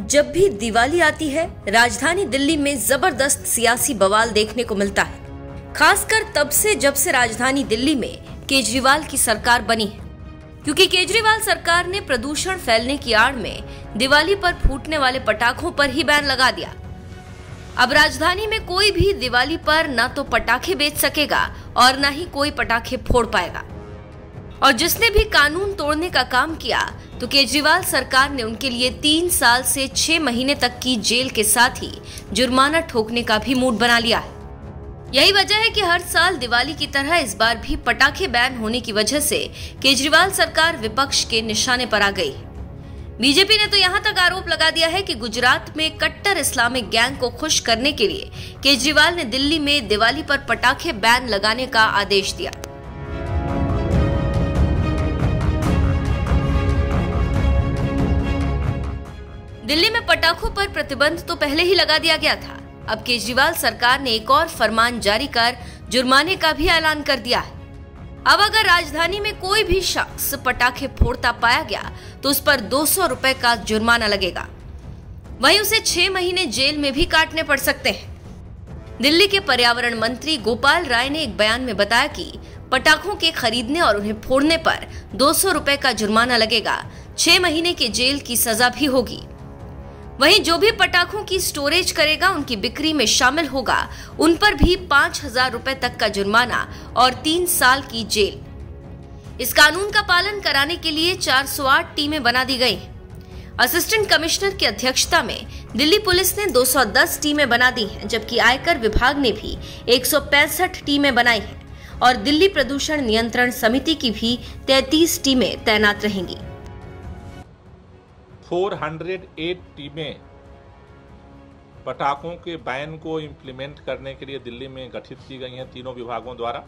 जब भी दिवाली आती है, राजधानी दिल्ली में जबरदस्त सियासी बवाल देखने को मिलता है, खासकर तब से जब से राजधानी दिल्ली में केजरीवाल की सरकार बनी है। क्योंकि केजरीवाल सरकार ने प्रदूषण फैलने की आड़ में दिवाली पर फूटने वाले पटाखों पर ही बैन लगा दिया। अब राजधानी में कोई भी दिवाली पर न तो पटाखे बेच सकेगा और न ही कोई पटाखे फोड़ पाएगा। और जिसने भी कानून तोड़ने का काम किया तो केजरीवाल सरकार ने उनके लिए 3 साल से 6 महीने तक की जेल के साथ ही जुर्माना ठोकने का भी मूड बना लिया है। यही वजह है कि हर साल दिवाली की तरह इस बार भी पटाखे बैन होने की वजह से केजरीवाल सरकार विपक्ष के निशाने पर आ गई। बीजेपी ने तो यहां तक आरोप लगा दिया है कि गुजरात में कट्टर इस्लामिक गैंग को खुश करने के लिए केजरीवाल ने दिल्ली में दिवाली पर पटाखे बैन लगाने का आदेश दिया। दिल्ली में पटाखों पर प्रतिबंध तो पहले ही लगा दिया गया था। अब केजरीवाल सरकार ने एक और फरमान जारी कर जुर्माने का भी ऐलान कर दिया है। अब अगर राजधानी में कोई भी शख्स पटाखे फोड़ता पाया गया तो उस पर 200 रुपए का जुर्माना लगेगा। वहीं उसे 6 महीने जेल में भी काटने पड़ सकते हैं। दिल्ली के पर्यावरण मंत्री गोपाल राय ने एक बयान में बताया कि पटाखों के खरीदने और उन्हें फोड़ने पर 200 रुपए का जुर्माना लगेगा, 6 महीने की जेल की सजा भी होगी। वहीं जो भी पटाखों की स्टोरेज करेगा, उनकी बिक्री में शामिल होगा, उन पर भी 5,000 रुपए तक का जुर्माना और 3 साल की जेल। इस कानून का पालन कराने के लिए 408 टीमें बना दी गई। असिस्टेंट कमिश्नर की अध्यक्षता में दिल्ली पुलिस ने 210 टीमें बना दी हैं, जबकि आयकर विभाग ने भी 165 टीमें बनाई हैं और दिल्ली प्रदूषण नियंत्रण समिति की भी 33 टीमें तैनात रहेंगी। 408 टीमें पटाखों के बैन को इम्प्लीमेंट करने के लिए दिल्ली में गठित की गई हैं तीनों विभागों द्वारा,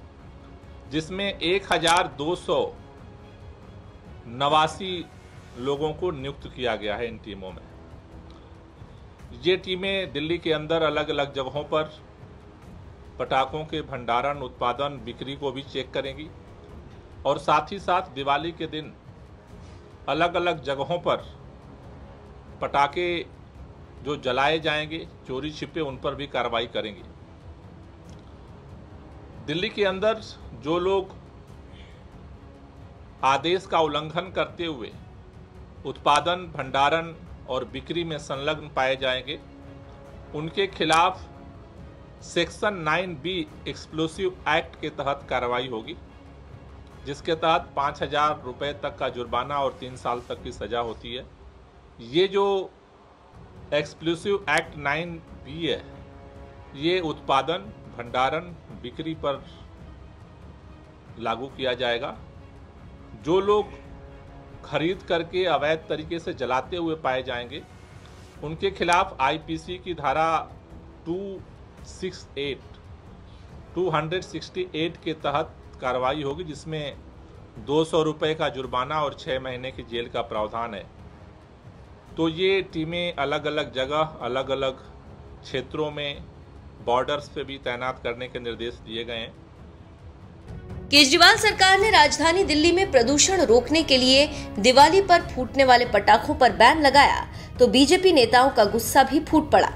जिसमें 1289 लोगों को नियुक्त किया गया है इन टीमों में। ये टीमें दिल्ली के अंदर अलग अलग जगहों पर पटाखों के भंडारण, उत्पादन, बिक्री को भी चेक करेंगी और साथ ही साथ दिवाली के दिन अलग अलग जगहों पर पटाखे जो जलाए जाएंगे चोरी छिपे, उन पर भी कार्रवाई करेंगे। दिल्ली के अंदर जो लोग आदेश का उल्लंघन करते हुए उत्पादन, भंडारण और बिक्री में संलग्न पाए जाएंगे, उनके खिलाफ सेक्शन 9B एक्सप्लोसिव एक्ट के तहत कार्रवाई होगी, जिसके तहत 5,000 रुपए तक का जुर्माना और 3 साल तक की सजा होती है। ये जो एक्सप्लोसिव एक्ट 9B है, ये उत्पादन, भंडारण, बिक्री पर लागू किया जाएगा। जो लोग खरीद करके अवैध तरीके से जलाते हुए पाए जाएंगे, उनके खिलाफ आईपीसी की धारा 268 के तहत कार्रवाई होगी, जिसमें 200 रुपए का जुर्माना और 6 महीने की जेल का प्रावधान है। तो ये टीमें अलग अलग जगह, अलग अलग क्षेत्रों में, बॉर्डर्स पे भी तैनात करने के निर्देश दिए गए हैं। केजरीवाल सरकार ने राजधानी दिल्ली में प्रदूषण रोकने के लिए दिवाली पर फूटने वाले पटाखों पर बैन लगाया तो बीजेपी नेताओं का गुस्सा भी फूट पड़ा।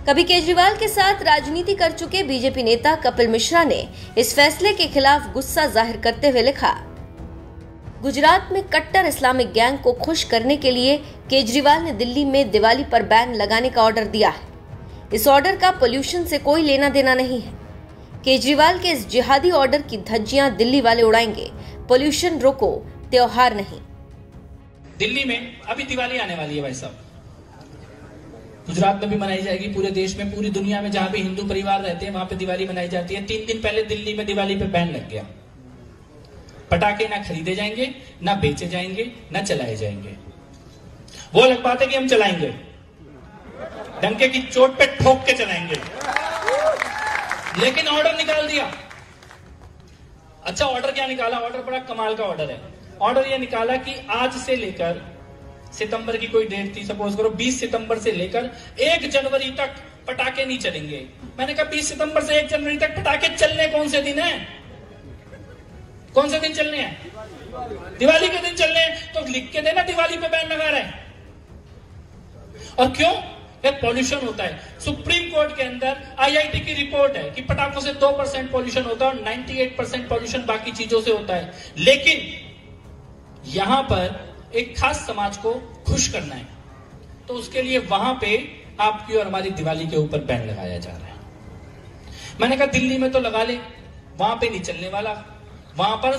कभी केजरीवाल के साथ राजनीति कर चुके बीजेपी नेता कपिल मिश्रा ने इस फैसले के खिलाफ गुस्सा जाहिर करते हुए लिखा, गुजरात में कट्टर इस्लामिक गैंग को खुश करने के लिए केजरीवाल ने दिल्ली में दिवाली पर बैन लगाने का ऑर्डर दिया है। इस ऑर्डर का पोल्यूशन से कोई लेना देना नहीं है। केजरीवाल के इस जिहादी ऑर्डर की धज्जियां दिल्ली वाले उड़ाएंगे। पोल्यूशन रोको, त्योहार नहीं। दिल्ली में अभी दिवाली आने वाली है भाई साहब। गुजरात में भी मनाई जाएगी, पूरे देश में, पूरी दुनिया में जहां भी हिंदू परिवार रहते हैं वहां पे दिवाली मनाई जाती है। 3 दिन पहले दिल्ली में दिवाली पे बैन लग गया। पटाखे ना खरीदे जाएंगे, ना बेचे जाएंगे, ना चलाए जाएंगे। वो अलग बात है कि हम चलाएंगे, डंके की चोट पे ठोक के चलाएंगे, लेकिन ऑर्डर निकाल दिया। अच्छा, ऑर्डर क्या निकाला? ऑर्डर बड़ा कमाल का ऑर्डर है। ऑर्डर यह निकाला कि आज से लेकर, सितंबर की कोई डेट थी, सपोज करो 20 सितंबर से लेकर 1 जनवरी तक पटाखे नहीं चलेंगे। मैंने कहा 20 सितंबर से 1 जनवरी तक पटाखे चलने कौन से दिन है? कौन से दिन चलने हैं? दिवाली के दिन चलने हैं, तो लिख के देना दिवाली पे बैन लगा रहे हैं। और क्यों? पॉल्यूशन होता है। सुप्रीम कोर्ट के अंदर IIT की रिपोर्ट है कि पटाखों से 2% पॉल्यूशन होता है और 98% पॉल्यूशन बाकी चीजों से होता है। लेकिन यहां पर एक खास समाज को खुश करना है, तो उसके लिए वहां पे आपकी और हमारी दिवाली के ऊपर बैन लगाया जा रहा है। मैंने कहा दिल्ली में तो लगा ले, वहां पे नहीं चलने वाला। वहां पर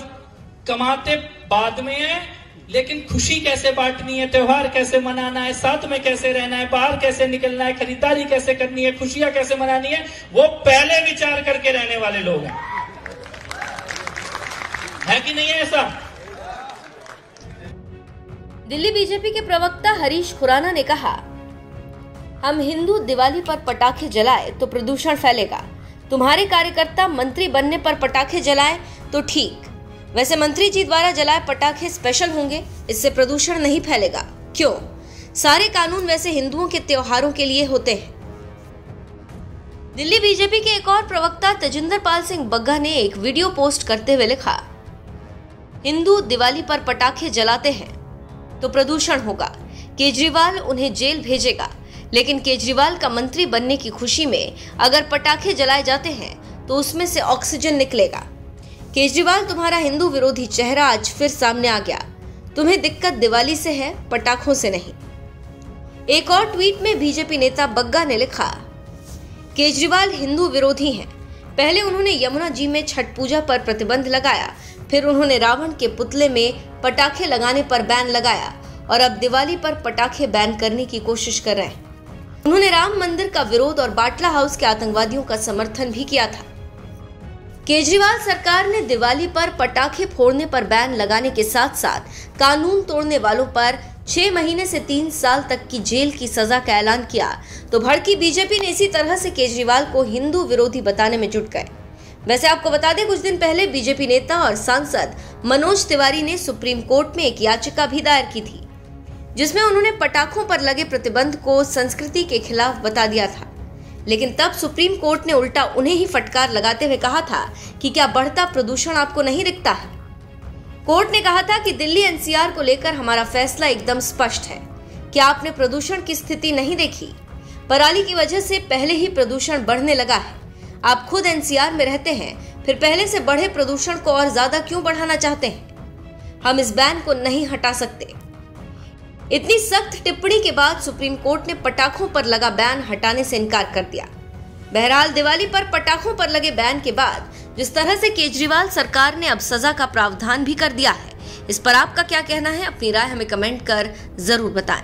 कमाते बाद में है, लेकिन खुशी कैसे बांटनी है, त्योहार कैसे मनाना है, साथ में कैसे रहना है, बाहर कैसे निकलना है, खरीदारी कैसे करनी है, खुशियां कैसे मनानी है, वो पहले विचार करके रहने वाले लोग हैं। है कि नहीं है ऐसा? दिल्ली बीजेपी के प्रवक्ता हरीश खुराना ने कहा, हम हिंदू दिवाली पर पटाखे जलाए तो प्रदूषण फैलेगा। तुम्हारे कार्यकर्ता मंत्री बनने पर पटाखे जलाए तो ठीक, वैसे मंत्री जी द्वारा जलाए पटाखे स्पेशल होंगे, इससे प्रदूषण नहीं फैलेगा। क्यों? सारे कानून वैसे हिंदुओं के त्योहारों के लिए होते हैं। दिल्ली बीजेपी के एक और प्रवक्ता तेजिंदर पाल सिंह बग्गा ने एक वीडियो पोस्ट करते हुए लिखा, हिंदू दिवाली पर पटाखे जलाते हैं तो प्रदूषण होगा, केजरीवाल उन्हें जेल भेजेगा, लेकिन केजरीवाल का मंत्री बनने की खुशी में अगर पटाखे जलाए जाते हैं तो उसमें से ऑक्सीजन निकलेगा। केजरीवाल तुम्हारा हिंदू विरोधी चेहरा आज फिर सामने आ गया। तुम्हें दिक्कत दिवाली से है, पटाखों से नहीं। एक और ट्वीट में बीजेपी नेता बग्गा ने लिखा, केजरीवाल हिंदू विरोधी हैं। पहले उन्होंने यमुना जी में छठ पूजा पर प्रतिबंध लगाया, फिर उन्होंने रावण के पुतले में पटाखे लगाने पर बैन लगाया और अब दिवाली पर पटाखे बैन करने की कोशिश कर रहे हैं। उन्होंने राम मंदिर का विरोध और बाटला हाउस के आतंकवादियों का समर्थन भी किया था। केजरीवाल सरकार ने दिवाली पर पटाखे फोड़ने पर बैन लगाने के साथ साथ कानून तोड़ने वालों पर 6 महीने से 3 साल तक की जेल की सजा का ऐलान किया, तो भड़की बीजेपी ने इसी तरह से केजरीवाल को हिंदू विरोधी बताने में जुट गए। वैसे आपको बता दें, कुछ दिन पहले बीजेपी नेता और सांसद मनोज तिवारी ने सुप्रीम कोर्ट में एक याचिका भी दायर की थी, जिसमें उन्होंने पटाखों पर लगे प्रतिबंध को संस्कृति के खिलाफ बता दिया था। लेकिन तब सुप्रीम कोर्ट ने उल्टा उन्हें ही फटकार लगाते हुए कहा था कि क्या बढ़ता प्रदूषण आपको नहीं दिखता है। कोर्ट ने कहा था कि दिल्ली NCR को लेकर हमारा फैसला एकदम स्पष्ट है। क्या आपने प्रदूषण की स्थिति नहीं देखी? पराली की वजह से पहले ही प्रदूषण बढ़ने लगा है। आप खुद NCR में रहते हैं, फिर पहले से बढ़े प्रदूषण को और ज्यादा क्यों बढ़ाना चाहते हैं? हम इस बैन को नहीं हटा सकते। इतनी सख्त टिप्पणी के बाद सुप्रीम कोर्ट ने पटाखों पर लगा बैन हटाने से इनकार कर दिया। बहरहाल दिवाली पर पटाखों पर लगे बैन के बाद जिस तरह से केजरीवाल सरकार ने अब सजा का प्रावधान भी कर दिया है, इस पर आपका क्या कहना है? अपनी राय हमें कमेंट कर जरूर बताएं।